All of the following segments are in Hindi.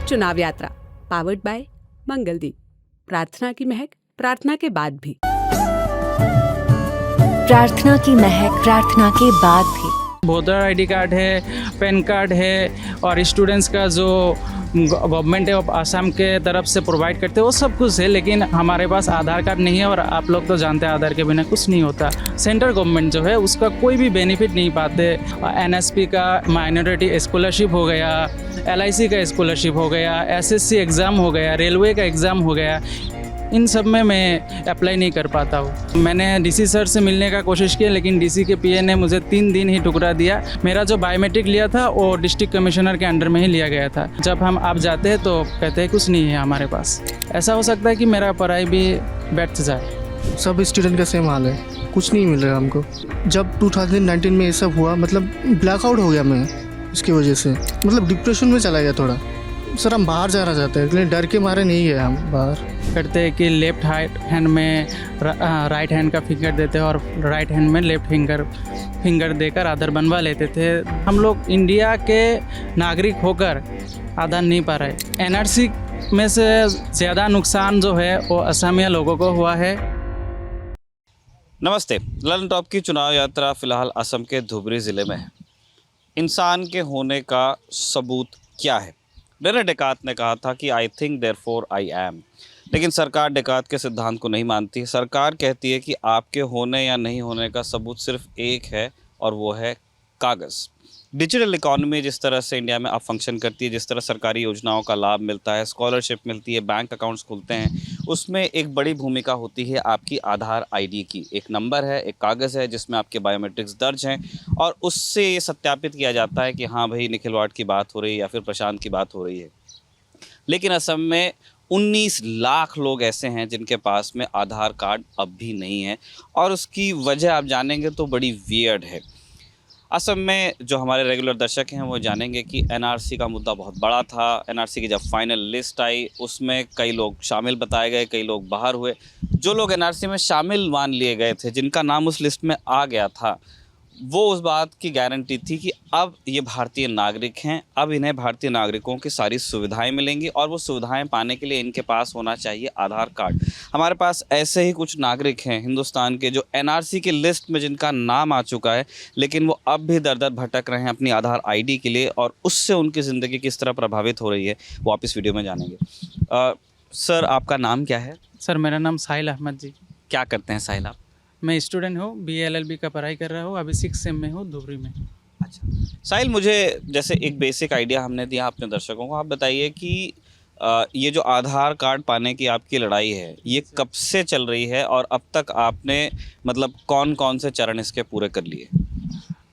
चुनाव यात्रा पावर्ड बाय मंगलदीप। प्रार्थना की महक प्रार्थना के बाद भी। प्रार्थना की महक प्रार्थना के बाद भी। वोटर आईडी कार्ड है, पैन कार्ड है और स्टूडेंट्स का जो गवर्नमेंट ऑफ आसाम के तरफ से प्रोवाइड करते हैं वो सब कुछ है, लेकिन हमारे पास आधार कार्ड नहीं है। और आप लोग तो जानते हैं आधार के बिना कुछ नहीं होता। सेंट्रल गवर्नमेंट जो है उसका कोई भी बेनिफिट नहीं पाते। एनएसपी का माइनॉरिटी स्कॉलरशिप हो गया, LIC का स्कॉलरशिप हो गया, SSC एग्ज़ाम हो गया, रेलवे का एग्ज़ाम हो गया, इन सब में मैं अप्लाई नहीं कर पाता हूँ। मैंने DC सर से मिलने का कोशिश किया, लेकिन DC के PA ने मुझे 3 दिन ही ठुकरा दिया। मेरा जो बायोमेट्रिक लिया था वो डिस्ट्रिक्ट कमिश्नर के अंडर में ही लिया गया था। जब हम आप जाते हैं तो कहते हैं कुछ नहीं है हमारे पास। ऐसा हो सकता है कि मेरा पढ़ाई भी बैठ जाए। सब स्टूडेंट का सेम हाल है, कुछ नहीं मिल रहा हमको। जब 2019 में ये सब हुआ, मतलब ब्लैकआउट हो गया मैं इसकी वजह से, मतलब डिप्रेशन में चला गया थोड़ा। सर हम बाहर जाना चाहते हैं, लेकिन डर के मारे नहीं गए हम बाहर। करते हैं कि लेफ्ट हैंड में राइट हैंड का फिंगर देते हैं और राइट हैंड में लेफ्ट फिंगर देकर आधार बनवा लेते थे। हम लोग इंडिया के नागरिक होकर आधार नहीं पा रहे। NRC में से ज़्यादा नुकसान जो है वो असमिया लोगों को हुआ है। नमस्ते। ललन टॉप की चुनाव यात्रा फ़िलहाल असम के धुबरी ज़िले में है। इंसान के होने का सबूत क्या है? रेने डेकार्त ने कहा था कि I think therefore I am. लेकिन सरकार डेकार्त के सिद्धांत को नहीं मानती। सरकार कहती है कि आपके होने या नहीं होने का सबूत सिर्फ एक है और वो है कागज़। डिजिटल इकॉनमी जिस तरह से इंडिया में अब फंक्शन करती है, जिस तरह सरकारी योजनाओं का लाभ मिलता है, स्कॉलरशिप मिलती है, बैंक अकाउंट्स खुलते हैं, उसमें एक बड़ी भूमिका होती है आपकी आधार ID की। एक नंबर है, एक कागज़ है जिसमें आपके बायोमेट्रिक्स दर्ज हैं और उससे ये सत्यापित किया जाता है कि हाँ भाई निखिल वाट की बात हो रही है या फिर प्रशांत की बात हो रही है। लेकिन असम में 19 लाख लोग ऐसे हैं जिनके पास में आधार कार्ड अब भी नहीं है और उसकी वजह आप जानेंगे तो बड़ी वियर्ड है। असम में जो हमारे रेगुलर दर्शक हैं वो जानेंगे कि NRC का मुद्दा बहुत बड़ा था। NRC की जब फाइनल लिस्ट आई उसमें कई लोग शामिल बताए गए, कई लोग बाहर हुए। जो लोग NRC में शामिल मान लिए गए थे, जिनका नाम उस लिस्ट में आ गया था, वो उस बात की गारंटी थी कि अब ये भारतीय नागरिक हैं, अब इन्हें भारतीय नागरिकों की सारी सुविधाएं मिलेंगी और वो सुविधाएं पाने के लिए इनके पास होना चाहिए आधार कार्ड। हमारे पास ऐसे ही कुछ नागरिक हैं हिंदुस्तान के जो NRC की लिस्ट में जिनका नाम आ चुका है, लेकिन वो अब भी दर दर भटक रहे हैं अपनी आधार ID के लिए और उससे उनकी ज़िंदगी किस तरह प्रभावित हो रही है वो आप इस वीडियो में जानेंगे। सर आपका नाम क्या है? सर मेरा नाम साहिल अहमद जी। क्या करते हैं साहिल आप? मैं स्टूडेंट हूँ, BA LLB का पढ़ाई कर रहा हूँ, अभी 6 सेम में हूँ धुबरी में। अच्छा साहिल, मुझे जैसे एक बेसिक आइडिया हमने दिया अपने दर्शकों को, आप बताइए कि ये जो आधार कार्ड पाने की आपकी लड़ाई है ये कब से चल रही है और अब तक आपने मतलब कौन कौन से चरण इसके पूरे कर लिए?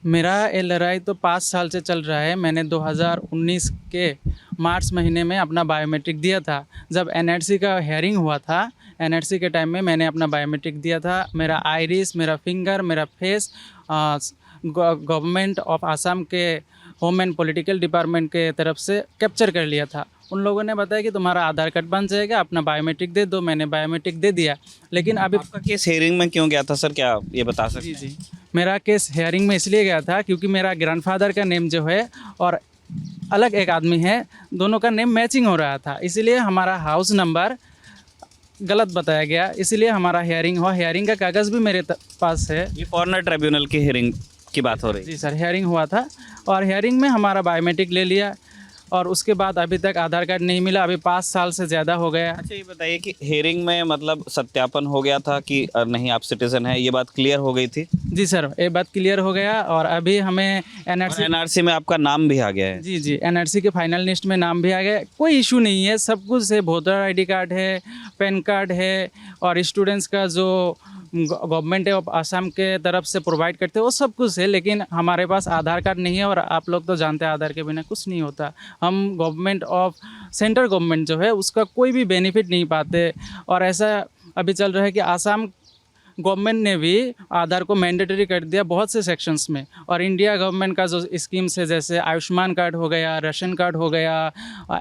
मेरा ये लड़ाई तो 5 साल से चल रहा है। मैंने 2019 के मार्च महीने में अपना बायोमेट्रिक दिया था। जब NRC का हेयरिंग हुआ था, NRC के टाइम में मैंने अपना बायोमेट्रिक दिया था। मेरा आइरिस, मेरा फिंगर, मेरा फेस गवर्नमेंट ऑफ आसाम के होम एंड पॉलिटिकल डिपार्टमेंट के तरफ से कैप्चर कर लिया था। उन लोगों ने बताया कि तुम्हारा आधार कार्ड बन जाएगा, अपना बायोमेट्रिक दे दो। मैंने बायोमेट्रिक दे दिया, लेकिन अभी आपका केस हेयरिंग में क्यों गया था सर, क्या ये बता सकते हैं? जी मेरा केस हेयरिंग में इसलिए गया था क्योंकि मेरा ग्रैंडफादर का नेम जो है और अलग एक आदमी है, दोनों का नेम मैचिंग हो रहा था। इसलिए हमारा हाउस नंबर गलत बताया गया, इसलिए हमारा हेयरिंग हुआ। हेयरिंग का कागज़ भी मेरे पास है। ये फॉरेनर ट्रिब्यूनल की हेयरिंग की बात हो रही है? जी सर, हेयरिंग हुआ था और हेयरिंग में हमारा बायोमेट्रिक ले लिया और उसके बाद अभी तक आधार कार्ड नहीं मिला। अभी 5 साल से ज़्यादा हो गया। अच्छा ये बताइए कि हेयरिंग में मतलब सत्यापन हो गया था कि नहीं आप सिटीजन हैं, ये बात क्लियर हो गई थी? जी सर, ये बात क्लियर हो गया और अभी हमें NRC में आपका नाम भी आ गया है? जी NRC के फाइनल लिस्ट में नाम भी आ गया। कोई इशू नहीं है, सब कुछ है। वोटर ID कार्ड है, पैन कार्ड है और स्टूडेंट्स का जो गवर्नमेंट ऑफ आसाम के तरफ से प्रोवाइड करते हैं वो सब कुछ है, लेकिन हमारे पास आधार कार्ड नहीं है। और आप लोग तो जानते हैं आधार के बिना कुछ नहीं होता। हम गवर्नमेंट ऑफ सेंट्रल गवर्नमेंट जो है उसका कोई भी बेनिफिट नहीं पाते। और ऐसा अभी चल रहा है कि आसाम गवर्नमेंट ने भी आधार को मैंडेटरी कर दिया बहुत से सेक्शंस में। और इंडिया गवर्नमेंट का जो स्कीम्स है, जैसे आयुष्मान कार्ड हो गया, राशन कार्ड हो गया,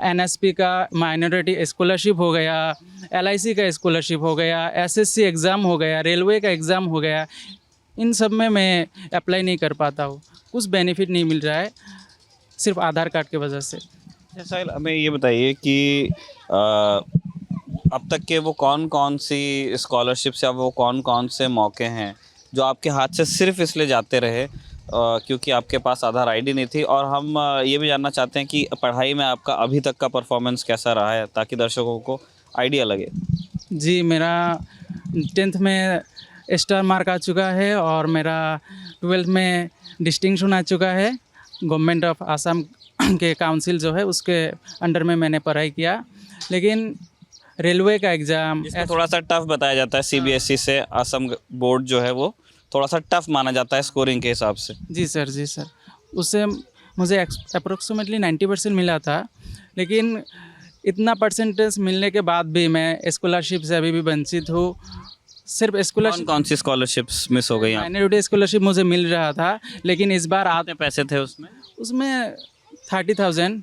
NSP का माइनॉरिटी स्कॉलरशिप हो गया, LIC का स्कॉलरशिप हो गया, SSC एग्ज़ाम हो गया, रेलवे का एग्ज़ाम हो गया, इन सब में मैं अप्लाई नहीं कर पाता हूँ। कुछ बेनिफिट नहीं मिल रहा है सिर्फ आधार कार्ड की वजह से। अच्छा साहिल, हमें ये बताइए कि अब तक के वो कौन कौन सी स्कॉलरशिप्स या वो कौन कौन से मौके हैं जो आपके हाथ से सिर्फ इसलिए जाते रहे क्योंकि आपके पास आधार आईडी नहीं थी, और हम ये भी जानना चाहते हैं कि पढ़ाई में आपका अभी तक का परफॉर्मेंस कैसा रहा है ताकि दर्शकों को आइडिया लगे। जी, मेरा 10th में स्टार मार्क आ चुका है और मेरा 12th में डिस्टिंक्शन आ चुका है। गवर्नमेंट ऑफ आसाम के काउंसिल जो है उसके अंडर में मैंने पढ़ाई किया, लेकिन रेलवे का एग्ज़ाम इसको थोड़ा सा टफ बताया जाता है, सीबीएसई से असम बोर्ड जो है वो थोड़ा सा टफ माना जाता है स्कोरिंग के हिसाब से। जी सर, उससे मुझे अप्रोक्सीमेटली 90% मिला था, लेकिन इतना परसेंटेज मिलने के बाद भी मैं स्कॉलरशिप से अभी भी वंचित हूँ। सिर्फ कौन स्कॉलरशिप, कौन सी स्कॉलरशिप्स मिस हो गई आप? माइनॉरिटी स्कॉलरशिप मुझे मिल रहा था, लेकिन इस बार कितने पैसे थे उसमें? उसमें 30,000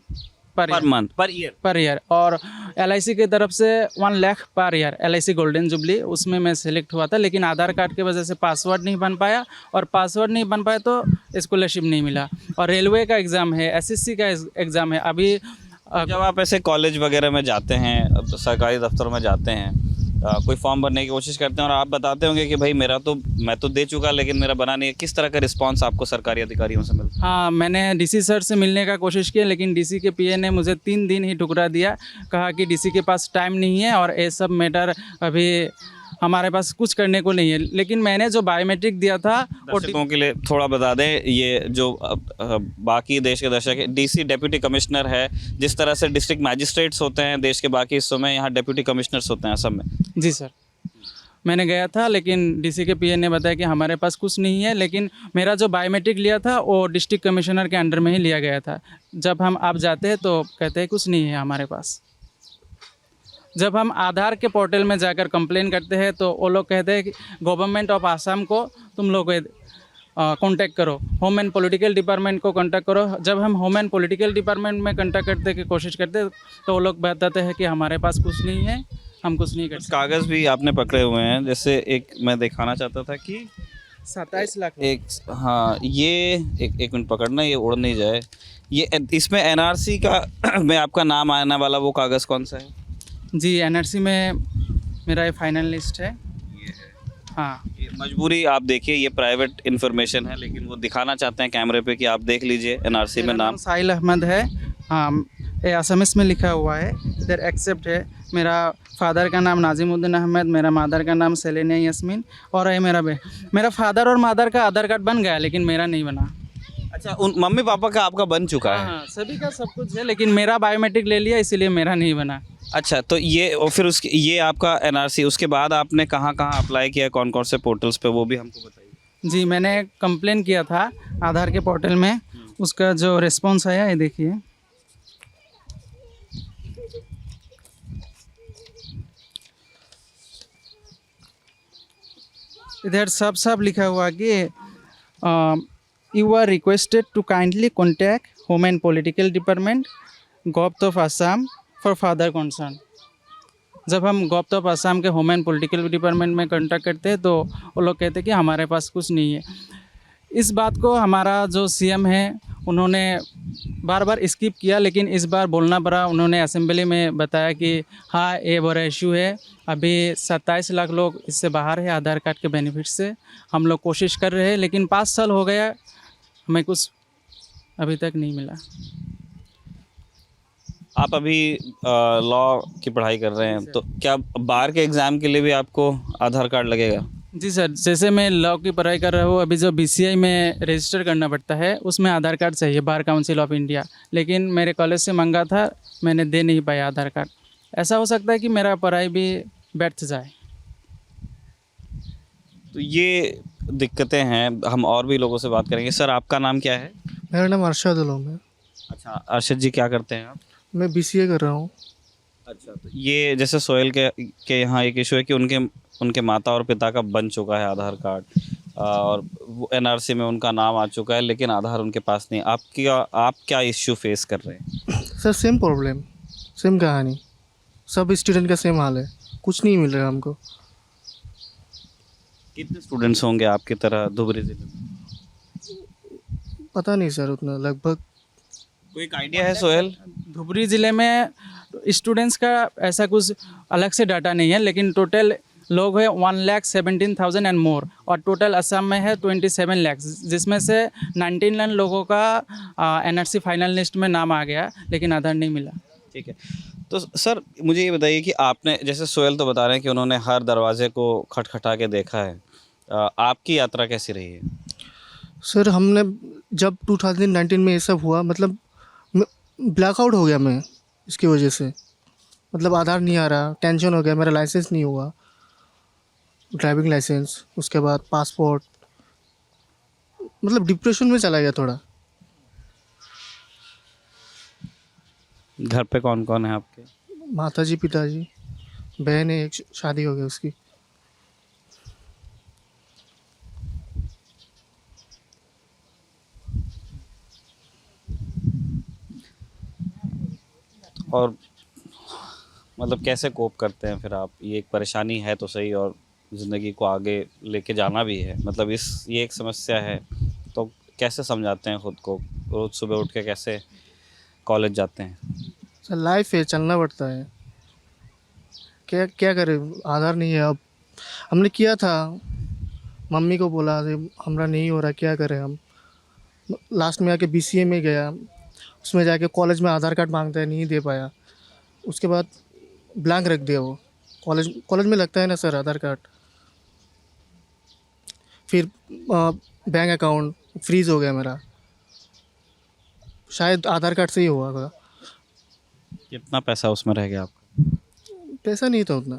पर मंथ, पर ईयर? और LIC की तरफ से 1 lakh per year, LIC golden jubilee, उसमें मैं सेलेक्ट हुआ था, लेकिन आधार कार्ड की वजह से पासवर्ड नहीं बन पाया, और पासवर्ड नहीं बन पाया तो स्कॉलरशिप नहीं मिला। और रेलवे का एग्ज़ाम है, SSC का एग्ज़ाम है अभी। जब आप ऐसे कॉलेज वगैरह में जाते हैं, तो सरकारी दफ्तरों में जाते हैं, कोई फॉर्म भरने की कोशिश करते हैं और आप बताते होंगे कि भाई मैं तो दे चुका लेकिन मेरा बना नहीं है, किस तरह का रिस्पांस आपको सरकारी अधिकारियों से मिलता है? हाँ, मैंने DC सर से मिलने का कोशिश किया, लेकिन DC के PA ने मुझे 3 दिन ही ठुकरा दिया, कहा कि DC के पास टाइम नहीं है और ये सब मैटर अभी हमारे पास कुछ करने को नहीं है। लेकिन मैंने जो बायोमेट्रिक दिया था और दर्शकों के लिए थोड़ा बता दें, ये जो बाकी देश के दर्शक है, DC डेप्यूटी कमिश्नर है, जिस तरह से डिस्ट्रिक्ट मैजिस्ट्रेट्स होते हैं देश के बाकी हिस्सों में, यहाँ डेप्यूटी कमिश्नर्स होते हैं असम में। जी सर, मैंने गया था, लेकिन DC के PA ने बताया कि हमारे पास कुछ नहीं है, लेकिन मेरा जो बायोमेट्रिक लिया था वो डिस्ट्रिक्ट कमिश्नर के अंडर में ही लिया गया था। जब हम आप जाते हैं तो कहते हैं कुछ नहीं है हमारे पास। जब हम आधार के पोर्टल में जाकर कंप्लेन करते हैं तो वो लोग कहते हैं कि गवर्नमेंट ऑफ आसाम को तुम लोग कांटेक्ट करो, होम एंड पॉलिटिकल डिपार्टमेंट को कांटेक्ट करो। जब हम होम एंड पॉलिटिकल डिपार्टमेंट में कांटेक्ट करने की कोशिश करते हैं तो वो लोग बताते हैं कि हमारे पास कुछ नहीं है, हम कुछ नहीं कर सकते। कागज़ भी आपने पकड़े हुए हैं, जैसे एक मैं दिखाना चाहता था कि 27 लाख एक, हाँ ये एक मिनट पकड़ना, ये उड़ नहीं जाए। ये इसमें NRC का में आपका नाम आने वाला वो कागज़ कौन सा है? जी, NRC में मेरा ये फाइनल लिस्ट है। हाँ, ये मजबूरी, आप देखिए ये प्राइवेट इन्फॉर्मेशन है, लेकिन वो दिखाना चाहते हैं कैमरे पे कि आप देख लीजिए NRC में मेरा नाम। साहिल अहमद है। हाँ, ये असमिस में लिखा हुआ है, इधर एक्सेप्ट है। मेरा फादर का नाम नाजिमुद्दीन अहमद, मेरा मदर का नाम सेलेनिया यास्मीन, और ये मेरा फादर और मदर का आधार कार्ड बन गया, लेकिन मेरा नहीं बना। अच्छा, उन मम्मी पापा का आपका बन चुका है? हाँ, सभी का सब कुछ है, लेकिन मेरा बायोमेट्रिक ले लिया, इसीलिए मेरा नहीं बना। अच्छा, तो ये और फिर उसके ये आपका NRC, उसके बाद आपने कहाँ कहाँ अप्लाई किया, कौन कौन से पोर्टल्स पे, वो भी हमको बताइए। जी, मैंने कंप्लेन किया था आधार के पोर्टल में, उसका जो रिस्पॉन्स आया ये देखिए। इधर सब लिखा हुआ कि you are requested to kindly contact home and political department government of Assam for further concern. जब हम गवर्नमेंट ऑफ आसाम के होम एंड पॉलिटिकल डिपार्टमेंट में कॉन्टैक्ट करते हैं तो वो लोग कहते हैं कि हमारे पास कुछ नहीं है। इस बात को हमारा जो CM है उन्होंने बार बार स्किप किया, लेकिन इस बार बोलना पड़ा। उन्होंने असेंबली में बताया कि हाँ, ये बड़ा इशू है, अभी 27 लाख लोग इससे बाहर है आधार कार्ड के बेनिफिट से। हम लोग कोशिश कर रहे हैं, लेकिन 5 साल हो गया, हमें कुछ अभी तक नहीं मिला। आप अभी लॉ की पढ़ाई कर रहे हैं, तो क्या बार के एग्ज़ाम के लिए भी आपको आधार कार्ड लगेगा? जी सर, जैसे मैं लॉ की पढ़ाई कर रहा हूँ, अभी जो BCI में रजिस्टर करना पड़ता है उसमें आधार कार्ड चाहिए, बार काउंसिल ऑफ इंडिया, लेकिन मेरे कॉलेज से मांगा था, मैंने दे नहीं पाया आधार कार्ड। ऐसा हो सकता है कि मेरा पढ़ाई भी व्यर्थ जाए। तो ये दिक्कतें हैं, हम और भी लोगों से बात करेंगे। सर, आपका नाम क्या है? मेरा नाम अरशद उलूम है। अच्छा, अरशद जी, क्या करते हैं आप? मैं BCA कर रहा हूँ। अच्छा, तो ये जैसे सोहेल के यहाँ एक इशू है कि उनके माता और पिता का बन चुका है आधार कार्ड, और वो NRC में उनका नाम आ चुका है, लेकिन आधार उनके पास नहीं। आप क्या इश्यू फेस कर रहे हैं? सर सेम प्रॉब्लम, सेम कहानी, सब स्टूडेंट का सेम हाल है, कुछ नहीं मिल रहा हमको। कितने स्टूडेंट्स होंगे आपकी तरह धुबरी जिले में? पता नहीं सर, उतना लगभग कोई एक आइडिया है सोहेल? धुबरी ज़िले में स्टूडेंट्स का ऐसा कुछ अलग से डाटा नहीं है, लेकिन टोटल लोग हैं 1,17,000 एंड मोर, और टोटल असम में है 27 लाख, जिसमें से 19 लाख लोगों का एनआरसी फाइनल लिस्ट में नाम आ गया, लेकिन आधार नहीं मिला। ठीक है, तो सर मुझे ये बताइए कि आपने, जैसे सोहेल तो बता रहे हैं कि उन्होंने हर दरवाजे को खटखटा के देखा है, आपकी यात्रा कैसी रही है? सर हमने जब 2019 में ये सब हुआ, मतलब ब्लैकआउट हो गया मैं इसकी वजह से। मतलब आधार नहीं आ रहा, टेंशन हो गया, मेरा लाइसेंस नहीं हुआ, ड्राइविंग लाइसेंस, उसके बाद पासपोर्ट, मतलब डिप्रेशन में चला गया थोड़ा। घर पे कौन कौन है आपके? माताजी, पिताजी, बहन है, एक शादी हो गई उसकी। और मतलब कैसे कोप करते हैं फिर आप? ये एक परेशानी है तो सही, और ज़िंदगी को आगे लेके जाना भी है, मतलब ये एक समस्या है, तो कैसे समझाते हैं ख़ुद को? रोज़ सुबह उठ के कैसे कॉलेज जाते हैं? सर लाइफ है, चलना पड़ता है, क्या क्या करें, आधार नहीं है। अब हमने किया था, मम्मी को बोला हमारा नहीं हो रहा, क्या करें हम। लास्ट में आके BCA में गया, उसमें जाके कॉलेज में आधार कार्ड मांगता है, नहीं दे पाया। उसके बाद ब्लैंक रख दिया वो। कॉलेज में लगता है ना सर आधार कार्ड। फिर बैंक अकाउंट फ्रीज़ हो गया मेरा, शायद आधार कार्ड से ही हुआ होगा। कितना पैसा उसमें रह गया आपका? पैसा नहीं था उतना।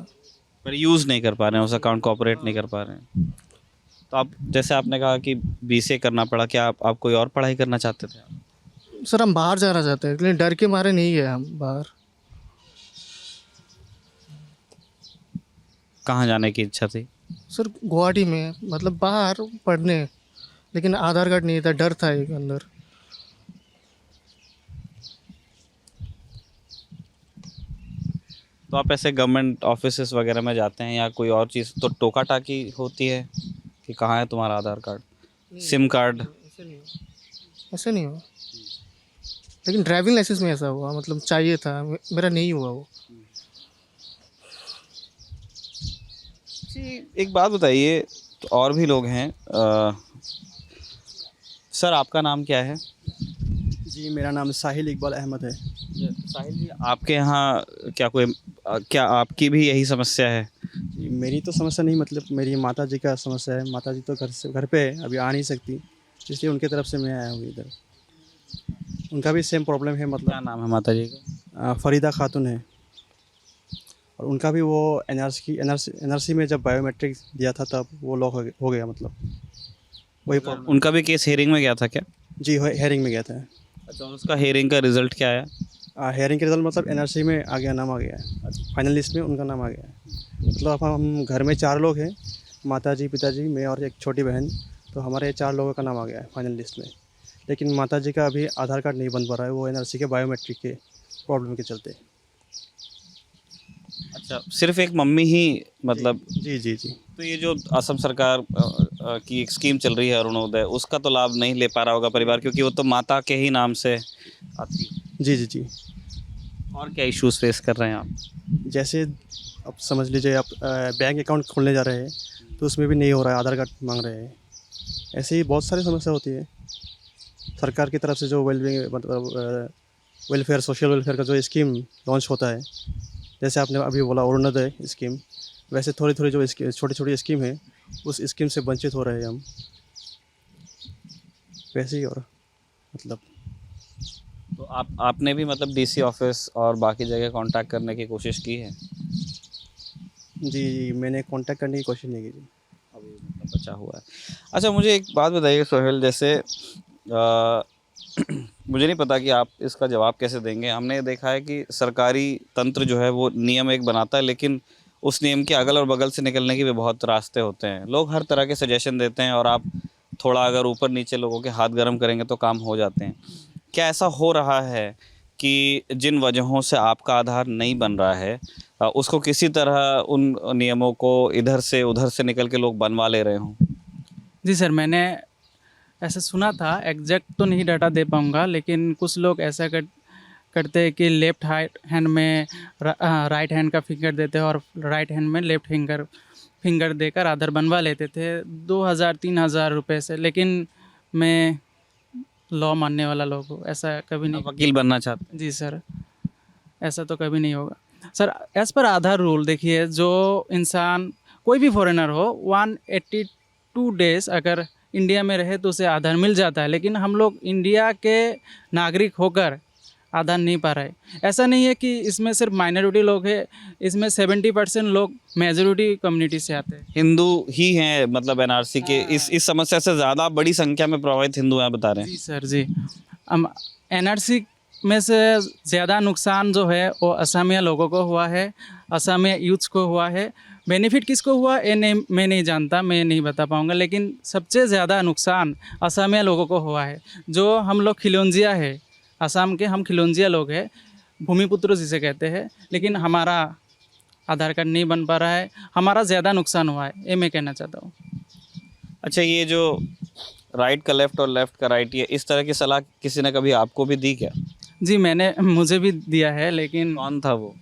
पर यूज़ नहीं कर पा रहे हैं उस अकाउंट को, ऑपरेट नहीं कर पा रहे हैं। तो आप, जैसे आपने कहा कि BCA करना पड़ा, क्या आप कोई और पढ़ाई करना चाहते थे? सर हम बाहर जाना चाहते हैं, लेकिन डर के मारे नहीं गए हम बाहर। कहाँ जाने की इच्छा थी? सर गुवाहाटी में, मतलब बाहर पढ़ने, लेकिन आधार कार्ड नहीं था, डर था एक अंदर। तो आप ऐसे गवर्नमेंट ऑफिसेस वगैरह में जाते हैं या कोई और चीज़, तो टोका टाकी होती है कि कहाँ है तुम्हारा आधार कार्ड, सिम कार्ड? ऐसे नहीं हुआ, लेकिन ड्राइविंग लाइसेंस में ऐसा हुआ, मतलब चाहिए था, मेरा नहीं हुआ वो। जी, एक बात बताइए, तो और भी लोग हैं। सर आपका नाम क्या है? जी मेरा नाम साहिल इकबाल अहमद है। साहिल जी, आपके यहाँ क्या आपकी भी यही समस्या है? जी मेरी तो समस्या नहीं, मतलब मेरी माता जी का समस्या है। माता जी तो घर पे है, अभी आ नहीं सकती, इसलिए उनके तरफ से मैं आया हूँ इधर। उनका भी सेम प्रॉब्लम है। मतलब क्या नाम है माता जी का? फरीदा खातून है, और उनका भी वो NRC में जब बायोमेट्रिक दिया था तब वो लॉक हो गया, मतलब वही प्रॉब्लम। उनका भी केस हेयरिंग में गया था क्या? जी हेयरिंग में गया था। अच्छा, उसका हेयरिंग का रिजल्ट क्या आया? हेयरिंग के रिजल्ट मतलब NRC में आ गया, नाम आ गया है, फाइनल लिस्ट में उनका नाम आ गया है। मतलब अब हम घर में 4 लोग हैं, माताजी, पिताजी, मैं और एक छोटी बहन, तो हमारे 4 लोगों का नाम आ गया है फाइनल लिस्ट में। लेकिन माताजी का अभी आधार कार्ड नहीं बन पा रहा है, वो NRC के बायोमेट्रिक के प्रॉब्लम के चलते। अच्छा, सिर्फ एक मम्मी ही, मतलब? जी जी जी। तो ये जो असम सरकार की एक स्कीम चल रही है अरुणोदय, उसका तो लाभ नहीं ले पा रहा होगा परिवार, क्योंकि वो तो माता के ही नाम से आती है। जी जी जी। और क्या इश्यूज फेस कर रहे हैं आप? जैसे अब समझ लीजिए, आप बैंक अकाउंट खोलने जा रहे हैं तो उसमें भी नहीं हो रहा है, आधार कार्ड मांग रहे हैं। ऐसे ही बहुत सारी समस्या होती है। सरकार की तरफ से जो वेलफेयर, सोशल वेलफेयर का जो स्कीम लॉन्च होता है, जैसे आपने अभी बोला अरुणोदय स्कीम, वैसे थोड़ी थोड़ी जो छोटी छोटी स्कीम है, उस स्कीम से वंचित हो रहे हैं हम, वैसे ही। और मतलब तो आपने भी मतलब DC ऑफिस और बाकी जगह कांटेक्ट करने की कोशिश की है? जी मैंने कांटेक्ट करने की कोशिश नहीं की जी। अभी मतलब बचा हुआ है। अच्छा, मुझे एक बात बताइए सोहेल, जैसे मुझे नहीं पता कि आप इसका जवाब कैसे देंगे। हमने देखा है कि सरकारी तंत्र जो है वो नियम एक बनाता है, लेकिन उस नियम के अगल और बगल से निकलने के भी बहुत रास्ते होते हैं। लोग हर तरह के सजेशन देते हैं, और आप थोड़ा अगर ऊपर नीचे लोगों के हाथ गर्म करेंगे तो काम हो जाते हैं। क्या ऐसा हो रहा है कि जिन वजहों से आपका आधार नहीं बन रहा है, उसको किसी तरह उन नियमों को इधर से उधर से निकल के लोग बनवा ले रहे हों? जी सर, मैंने ऐसा सुना था, एग्जैक्ट तो नहीं डाटा दे पाऊँगा, लेकिन कुछ लोग ऐसा करते हैं कि लेफ़्ट हैंड में राइट हैंड का फिंगर देते हैं और राइट हैंड में लेफ़्ट फिंगर देकर आधार बनवा लेते थे 2,000-3,000 रुपये से। लेकिन मैं लॉ मानने वाला लोग हूँ, ऐसा कभी नहीं। आप वकील बनना चाहते हैं? जी सर, ऐसा तो कभी नहीं होगा सर। एज़ पर आधार रूल देखिए, जो इंसान कोई भी फॉरेनर हो 182 डेज़ अगर इंडिया में रहे तो उसे आधार मिल जाता है, लेकिन हम लोग इंडिया के नागरिक होकर आधार नहीं पा रहे। ऐसा नहीं है कि इसमें सिर्फ माइनॉरिटी लोग हैं, इसमें 70% लोग मेजॉरिटी कम्युनिटी से आते हैं। हिंदू ही हैं, मतलब एनआरसी के इस समस्या से ज़्यादा बड़ी संख्या में प्रभावित हिंदू हैं, बता रहे हैं। जी सर जी। एनआरसी में से ज़्यादा नुकसान जो है वो असमिया लोगों को हुआ है, असमिया यूथ्स को हुआ है। बेनिफिट किसको हुआ ये नहीं, मैं नहीं जानता, मैं नहीं बता पाऊँगा, लेकिन सबसे ज़्यादा नुकसान असमिया लोगों को हुआ है। जो हम लोग खिलौंजिया है, असम के हम खिलौंजिया लोग हैं, भूमिपुत्र जिसे कहते हैं, लेकिन हमारा आधार कार्ड नहीं बन पा रहा है, हमारा ज़्यादा नुकसान हुआ है, ये मैं कहना चाहता हूँ। अच्छा, ये जो राइट का लेफ़्ट और लेफ़्ट का राइट, ये इस तरह की सलाह किसी ने कभी आपको भी दी क्या? जी मुझे भी दिया है, लेकिन कौन था वो?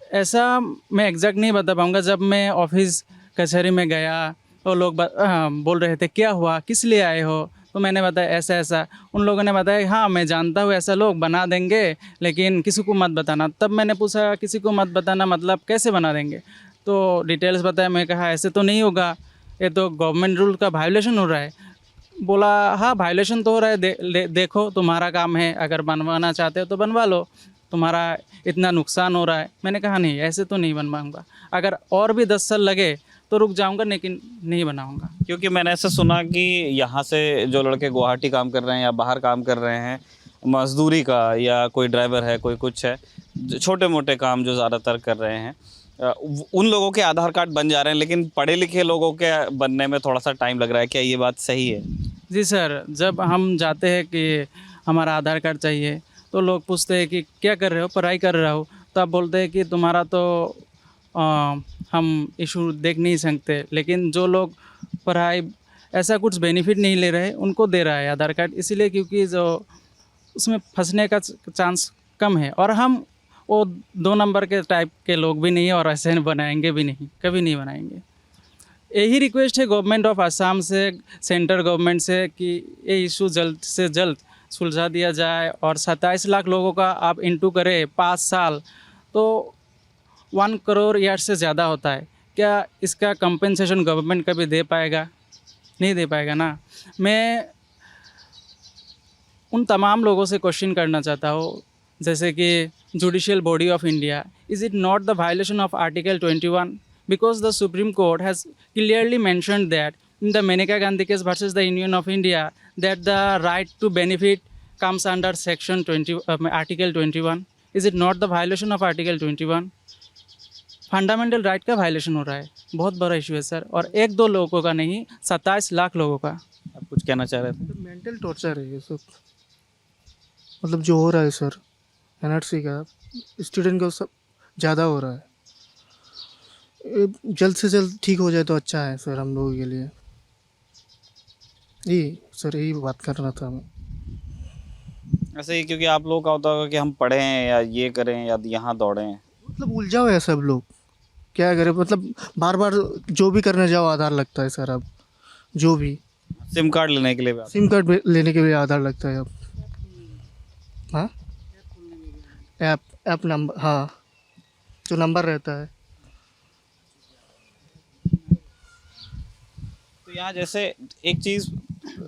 ऐसा मैं एग्जैक्ट नहीं बता पाऊँगा। जब मैं ऑफिस कचहरी में गया तो लोग बोल रहे थे क्या हुआ, किस लिए आए हो, तो मैंने बताया ऐसा ऐसा। उन लोगों ने बताया हाँ मैं जानता हूँ ऐसा लोग बना देंगे, लेकिन किसी को मत बताना। तब मैंने पूछा किसी को मत बताना मतलब कैसे बना देंगे, तो डिटेल्स बताया। मैं कहा ऐसे तो नहीं होगा, ये तो गवर्नमेंट रूल का वायलेशन हो रहा है। बोला हाँ वायलेशन तो हो रहा है, देखो तुम्हारा काम है, अगर बनवाना चाहते हो तो बनवा लो, तुम्हारा इतना नुकसान हो रहा है। मैंने कहा नहीं ऐसे तो नहीं बनवाऊँगा, अगर और भी 10 साल लगे तो रुक जाऊंगा, लेकिन नहीं बनाऊंगा। क्योंकि मैंने ऐसा सुना कि यहाँ से जो लड़के गुवाहाटी काम कर रहे हैं या बाहर काम कर रहे हैं मजदूरी का, या कोई ड्राइवर है, कोई कुछ है, छोटे मोटे काम जो ज़्यादातर कर रहे हैं, उन लोगों के आधार कार्ड बन जा रहे हैं, लेकिन पढ़े लिखे लोगों के बनने में थोड़ा सा टाइम लग रहा है। क्या ये बात सही है? जी सर, जब हम जाते हैं कि हमारा आधार कार्ड चाहिए तो लोग पूछते हैं कि क्या कर रहे हो, पढ़ाई कर रहा हो, तो आप बोलते हैं कि तुम्हारा तो हम इशू देख नहीं सकते। लेकिन जो लोग पढ़ाई ऐसा कुछ बेनिफिट नहीं ले रहे उनको दे रहा है आधार कार्ड, इसीलिए क्योंकि जो उसमें फंसने का चांस कम है। और हम वो 2 नंबर के टाइप के लोग भी नहीं है और ऐसे बनाएंगे भी नहीं, कभी नहीं बनाएंगे। यही रिक्वेस्ट है गवर्नमेंट ऑफ असम से, सेंट्रल गवर्नमेंट से कि ये इशू जल्द से जल्द सुलझा दिया जाए। और 27 लाख लोगों का आप इंटू करें 5 साल तो 1 करोड़ यार्ड से ज़्यादा होता है। क्या इसका कंपनसेशन गवर्नमेंट कभी दे पाएगा? नहीं दे पाएगा ना। मैं उन तमाम लोगों से क्वेश्चन करना चाहता हूँ, जैसे कि judicial body of India, is it not the violation of article 21? Because the supreme court has clearly mentioned that in the Maneka Gandhi case versus the Union of India that the right to benefit comes under section 20 article 21. Is it not the violation of article 21? Fundamental right का वायलेशन हो रहा है, बहुत बड़ा इशू है सर, और 1-2 लोगों का नहीं, 27 लाख लोगों का। आप कुछ कहना चाह रहे थे? मेंटल टॉर्चर है ये सब, मतलब जो हो रहा है सर एनआरसी का स्टूडेंट को सब ज़्यादा हो रहा है। ये जल्द से जल्द ठीक हो जाए तो अच्छा है सर हम लोगों के लिए। यही सर, यही बात करना था मैं। ऐसे ही, क्योंकि आप लोग का होता होगा कि हम पढ़ें या ये करें या यहाँ दौड़ें, मतलब उलझा हुआ है सब लोग, क्या करें, मतलब बार बार जो भी करने जाओ आधार लगता है सर। अब जो भी सिम कार्ड लेने के लिए भी सिम कार्ड लेने के लिए आधार लगता है अब। हाँ, ऐप नंबर, हाँ जो नंबर रहता है। तो यहाँ जैसे एक चीज़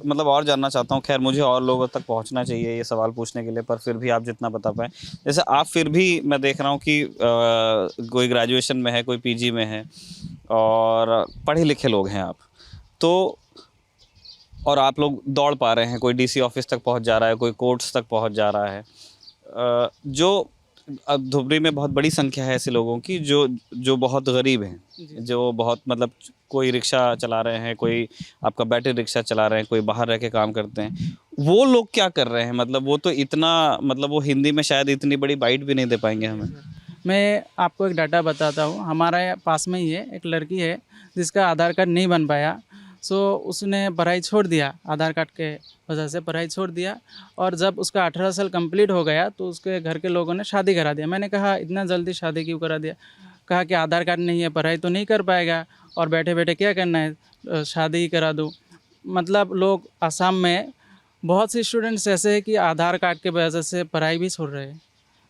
मतलब और जानना चाहता हूँ, खैर मुझे और लोगों तक पहुँचना चाहिए ये सवाल पूछने के लिए, पर फिर भी आप जितना बता पाएँ। जैसे आप फिर भी, मैं देख रहा हूँ कि कोई ग्रेजुएशन में है, कोई पीजी में है, और पढ़े लिखे लोग हैं आप, तो और आप लोग दौड़ पा रहे हैं, कोई डीसी ऑफिस तक पहुँच जा रहा है, कोई कोर्ट्स तक पहुँच जा रहा है। जो अब धुबरी में बहुत बड़ी संख्या है ऐसे लोगों की जो बहुत गरीब हैं, जो बहुत मतलब कोई रिक्शा चला रहे हैं, कोई आपका बैटरी रिक्शा चला रहे हैं, कोई बाहर रह के काम करते हैं। वो लोग क्या कर रहे हैं? मतलब वो तो इतना, मतलब वो हिंदी में शायद इतनी बड़ी बाइट भी नहीं दे पाएंगे हमें। मैं आपको एक डाटा बताता हूँ, हमारे पास में ही है एक लड़की है जिसका आधार कार्ड नहीं बन पाया, सो उसने पढ़ाई छोड़ दिया, आधार कार्ड के वजह से पढ़ाई छोड़ दिया। और जब उसका 18 साल कंप्लीट हो गया तो उसके घर के लोगों ने शादी करा दिया। मैंने कहा इतना जल्दी शादी क्यों करा दिया? कहा कि आधार कार्ड नहीं है, पढ़ाई तो नहीं कर पाएगा और बैठे बैठे क्या करना है, शादी ही करा दूँ। मतलब लोग असम में बहुत से स्टूडेंट्स ऐसे हैं कि आधार कार्ड के वजह से पढ़ाई भी छोड़ रहे हैं।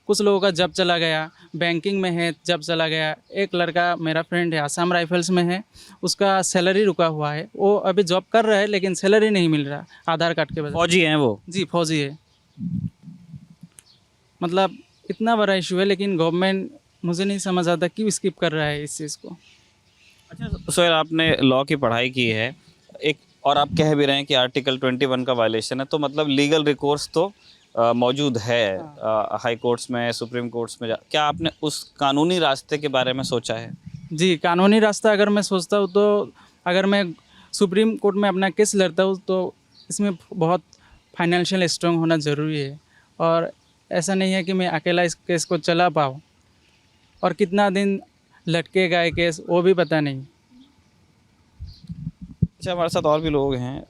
कुछ लोगों का जब चला गया, बैंकिंग में है जब चला गया। एक लड़का मेरा फ्रेंड है, आसाम राइफल्स में है, उसका सैलरी रुका हुआ है। वो अभी जॉब कर रहा है लेकिन सैलरी नहीं मिल रहा आधार कार्ड के वजह फौजी हैं वो? जी फौजी है। मतलब इतना बड़ा इशू है लेकिन गवर्नमेंट मुझे नहीं समझ आता क्यों स्किप कर रहा है इस चीज़ को। अच्छा सोहेल, आपने लॉ की पढ़ाई की है एक, और आप कह भी रहे हैं कि आर्टिकल 21 का वायलेशन है, तो मतलब लीगल रिकोर्स तो मौजूद है हाई कोर्ट्स में, सुप्रीम कोर्ट्स में। क्या आपने उस कानूनी रास्ते के बारे में सोचा है? जी, कानूनी रास्ता अगर मैं सोचता हूँ तो अगर मैं सुप्रीम कोर्ट में अपना केस लड़ता हूँ तो इसमें बहुत फाइनेंशियल स्ट्रांग होना ज़रूरी है। और ऐसा नहीं है कि मैं अकेला इस केस को चला पाऊँ, और कितना दिन लटकेगा ये केस वो भी पता नहीं। अच्छा, हमारे साथ और भी लोग हैं।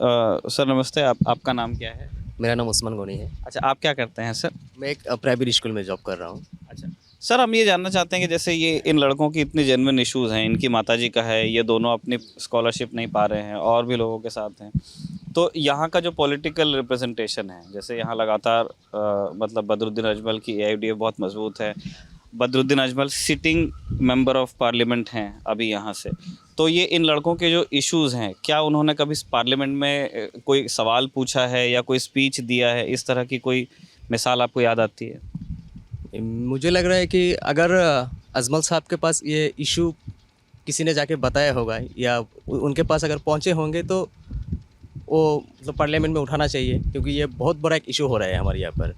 सर नमस्ते, आपका नाम क्या है? मेरा नाम उस्मान गोनी है। अच्छा, आप क्या करते हैं सर? मैं एक प्राइवेट स्कूल में जॉब कर रहा हूँ। अच्छा सर, हम ये जानना चाहते हैं कि जैसे ये इन लड़कों की इतनी जेन्युइन इश्यूज़ हैं, इनकी माताजी का है, ये दोनों अपनी स्कॉलरशिप नहीं पा रहे हैं और भी लोगों के साथ हैं, तो यहाँ का जो पॉलिटिकल रिप्रेजेंटेशन है, जैसे यहाँ लगातार मतलब बदरुद्दीन अजमल की AIUDF बहुत मजबूत है। Badruddin Ajmal sitting member of parliament हैं अभी यहाँ से, तो ये इन लड़कों के जो इश्यूज़ हैं, क्या उन्होंने कभी पार्लियामेंट में कोई सवाल पूछा है या कोई स्पीच दिया है? इस तरह की कोई मिसाल आपको याद आती है? मुझे लग रहा है कि अगर अजमल साहब के पास ये इशू किसी ने जाके बताया होगा या उनके पास अगर पहुँचे होंगे तो वो मतलब पार्लियामेंट में उठाना चाहिए, क्योंकि ये बहुत बड़ा एक इशू हो रहा है हमारे यहाँ पर।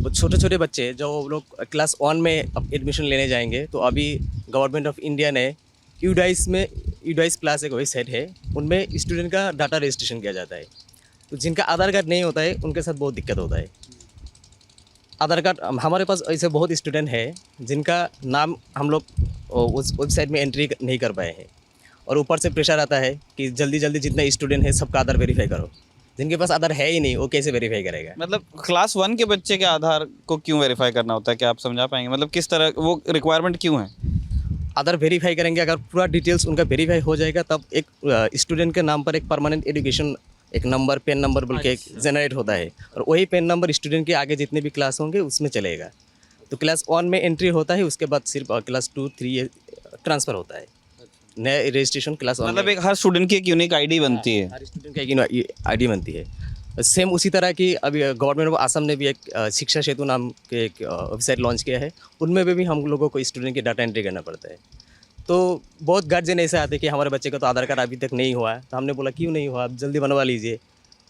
छोटे छोटे बच्चे जो लोग क्लास 1 में अब एडमिशन लेने जाएंगे, तो अभी गवर्नमेंट ऑफ इंडिया ने यूडाइस प्लस एक वेबसाइट है, उनमें स्टूडेंट का डाटा रजिस्ट्रेशन किया जाता है। तो जिनका आधार कार्ड नहीं होता है उनके साथ बहुत दिक्कत होता है। आधार कार्ड हमारे पास ऐसे बहुत स्टूडेंट है जिनका नाम हम लोग उस वेबसाइट में एंट्री नहीं कर पाए हैं, और ऊपर से प्रेशर आता है कि जल्दी जल्दी जितना स्टूडेंट है सबका आधार वेरीफाई करो। जिनके पास आधार है ही नहीं वो कैसे वेरीफाई करेगा? मतलब क्लास 1 के बच्चे के आधार को क्यों वेरीफाई करना होता है, क्या आप समझा पाएंगे? मतलब किस तरह वो रिक्वायरमेंट क्यों है? आधार वेरीफाई करेंगे, अगर पूरा डिटेल्स उनका वेरीफाई हो जाएगा तब एक स्टूडेंट के नाम पर एक परमानेंट एजुकेशन एक नंबर, पेन नंबर बोल के जनरेट होता है, और वही पेन नंबर स्टूडेंट के आगे जितने भी क्लास होंगे उसमें चलेगा। तो क्लास 1 में एंट्री होता है, उसके बाद सिर्फ क्लास 2, 3 ट्रांसफ़र होता है। नया रजिस्ट्रेशन क्लास 1 मतलब एक हर स्टूडेंट की एक यूनिक आईडी बनती है। हर स्टूडेंट की एक आईडी बनती है। सेम उसी तरह की अभी गवर्नमेंट ऑफ आसाम ने भी एक शिक्षा सेतु नाम के एक वेबसाइट लॉन्च किया है, उनमें भी हम लोगों को स्टूडेंट की डाटा एंट्री करना पड़ता है। तो बहुत गार्जियन ऐसे आते हैं कि हमारे बच्चे का तो आधार कार्ड अभी तक नहीं हुआ है, तो हमने बोला क्यों नहीं हुआ, आप जल्दी बनवा लीजिए।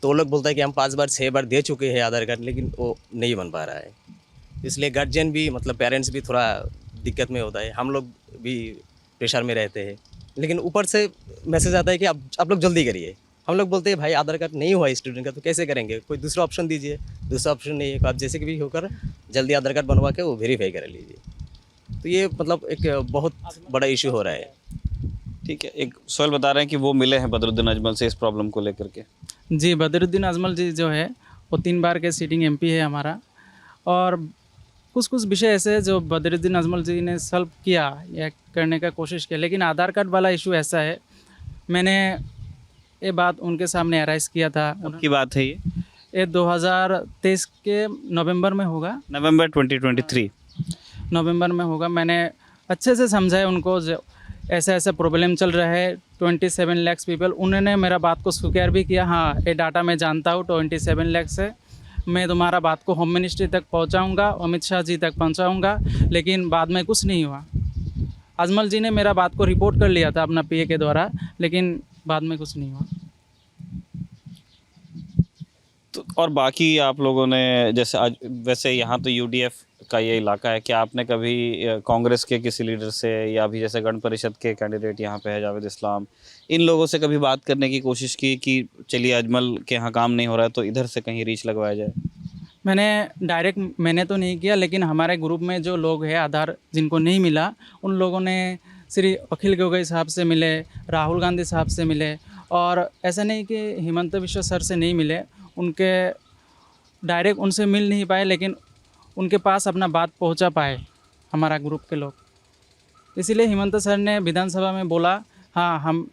तो वो लोग बोलता है कि हम 5 बार 6 बार दे चुके हैं आधार कार्ड, लेकिन वो नहीं बन पा रहा है। इसलिए गार्जियन भी मतलब पेरेंट्स भी थोड़ा दिक्कत में होता है, हम लोग भी प्रेशर में रहते हैं। लेकिन ऊपर से मैसेज आता है कि आप लोग जल्दी करिए। हम लोग बोलते हैं भाई आधार कार्ड नहीं हुआ स्टूडेंट का तो कैसे करेंगे, कोई दूसरा ऑप्शन दीजिए। दूसरा ऑप्शन नहीं है तो आप जैसे कि भी होकर जल्दी आधार कार्ड बनवा के वो वेरीफाई कर लीजिए। तो ये मतलब एक बहुत बड़ा इशू हो रहा है। ठीक है, एक सोहेल बता रहे हैं कि वो मिले हैं बदरुद्दीन अजमल से इस प्रॉब्लम को लेकर के। जी, बदरुद्दीन अजमल जी जो है वो 3 बार के सीटिंग MP है हमारा, और कुछ विषय ऐसे हैं जो बदरुद्दीन अजमल जी ने सॉल्व किया या करने का कोशिश किया। लेकिन आधार कार्ड वाला इशू ऐसा है, मैंने ये बात उनके सामने अराइज किया था। की बात है ये 2023 के नवंबर में होगा, नवंबर 2023 नवंबर में होगा। मैंने अच्छे से समझाया उनको जो ऐसा ऐसा प्रॉब्लम चल रहा है, 27 लाख पीपल। उन्होंने मेरा बात को स्वीकार भी किया, हाँ ये डाटा मैं जानता हूँ, 27 लाख से मैं तुम्हारा बात को होम मिनिस्ट्री तक पहुँचाऊँगा, अमित शाह जी तक पहुँचाऊँगा। लेकिन बाद में कुछ नहीं हुआ। अजमल जी ने मेरा बात को रिपोर्ट कर लिया था अपना PA के द्वारा, लेकिन बाद में कुछ नहीं हुआ। तो और बाकी आप लोगों ने जैसे आज वैसे यहाँ तो UDF का ये इलाका है, क्या आपने कभी कांग्रेस के किसी लीडर से या अभी जैसे गण परिषद के कैंडिडेट यहाँ पे है जावेद इस्लाम, इन लोगों से कभी बात करने की कोशिश की कि चलिए अजमल के यहाँ काम नहीं हो रहा है तो इधर से कहीं रीच लगवाया जाए? मैंने तो नहीं किया, लेकिन हमारे ग्रुप में जो लोग हैं आधार जिनको नहीं मिला, उन लोगों ने श्री अखिल गोगोई साहब से मिले, राहुल गांधी साहब से मिले, और ऐसा नहीं कि हिमंत बिश्वा सर से नहीं मिले, उनके डायरेक्ट उनसे मिल नहीं पाए, लेकिन उनके पास अपना बात पहुंचा पाए हमारा ग्रुप के लोग। इसीलिए हिमंत सर ने विधानसभा में बोला, हाँ हम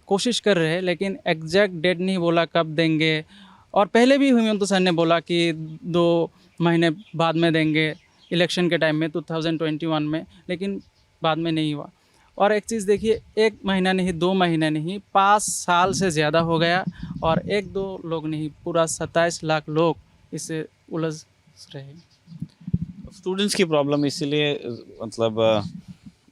कोशिश कर रहे हैं, लेकिन एग्जैक्ट डेट नहीं बोला कब देंगे। और पहले भी हिमंत सर ने बोला कि 2 महीने बाद में देंगे इलेक्शन के टाइम में 2021 में, लेकिन बाद में नहीं हुआ। और एक चीज़ देखिए, 1 महीना नहीं, 2 महीना नहीं, 5 साल से ज़्यादा हो गया, और 1-2 लोग नहीं, पूरा 27 लाख लोग इससे उलझ रहे। स्टूडेंट्स की प्रॉब्लम इसीलिए मतलब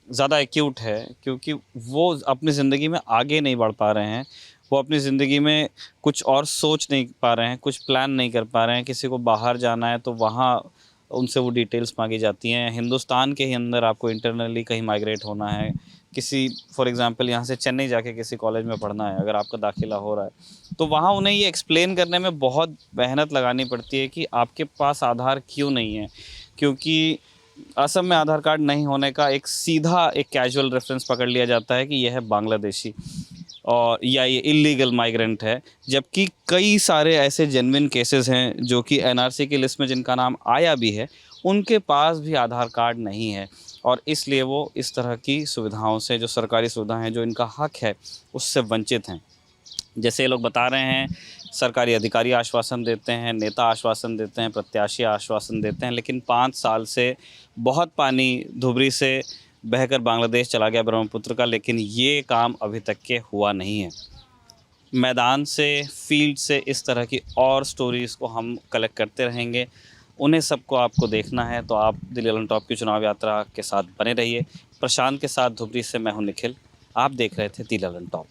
ज़्यादा एक्यूट है क्योंकि वो अपनी ज़िंदगी में आगे नहीं बढ़ पा रहे हैं, वो अपनी ज़िंदगी में कुछ और सोच नहीं पा रहे हैं, कुछ प्लान नहीं कर पा रहे हैं। किसी को बाहर जाना है तो वहाँ उनसे वो डिटेल्स मांगी जाती हैं। हिंदुस्तान के ही अंदर आपको इंटरनली कहीं माइग्रेट होना है, किसी फॉर एग्जांपल यहाँ से चेन्नई जाके किसी कॉलेज में पढ़ना है, अगर आपका दाखिला हो रहा है तो वहाँ उन्हें ये एक्सप्लेन करने में बहुत मेहनत लगानी पड़ती है कि आपके पास आधार क्यों नहीं है, क्योंकि असम में आधार कार्ड नहीं होने का एक सीधा एक कैजुअल रेफरेंस पकड़ लिया जाता है कि यह है बांग्लादेशी और या ये इलीगल माइग्रेंट है, जबकि कई सारे ऐसे जेन्युइन केसेस हैं जो कि एनआरसी की लिस्ट में जिनका नाम आया भी है, उनके पास भी आधार कार्ड नहीं है, और इसलिए वो इस तरह की सुविधाओं से, जो सरकारी सुविधाएं हैं जो इनका हक है, उससे वंचित हैं। जैसे ये लोग बता रहे हैं, सरकारी अधिकारी आश्वासन देते हैं, नेता आश्वासन देते हैं, प्रत्याशी आश्वासन देते हैं, लेकिन 5 साल से बहुत पानी धुबरी से बहकर बांग्लादेश चला गया ब्रह्मपुत्र का, लेकिन ये काम अभी तक के हुआ नहीं है। मैदान से, फील्ड से इस तरह की और स्टोरीज़ को हम कलेक्ट करते रहेंगे। उन्हें सबको आपको देखना है तो आप दिल्ली ललन टॉप की चुनाव यात्रा के साथ बने रहिए। प्रशांत के साथ धुबरी से मैं हूं निखिल, आप देख रहे थे दिल्ली ललन टॉप।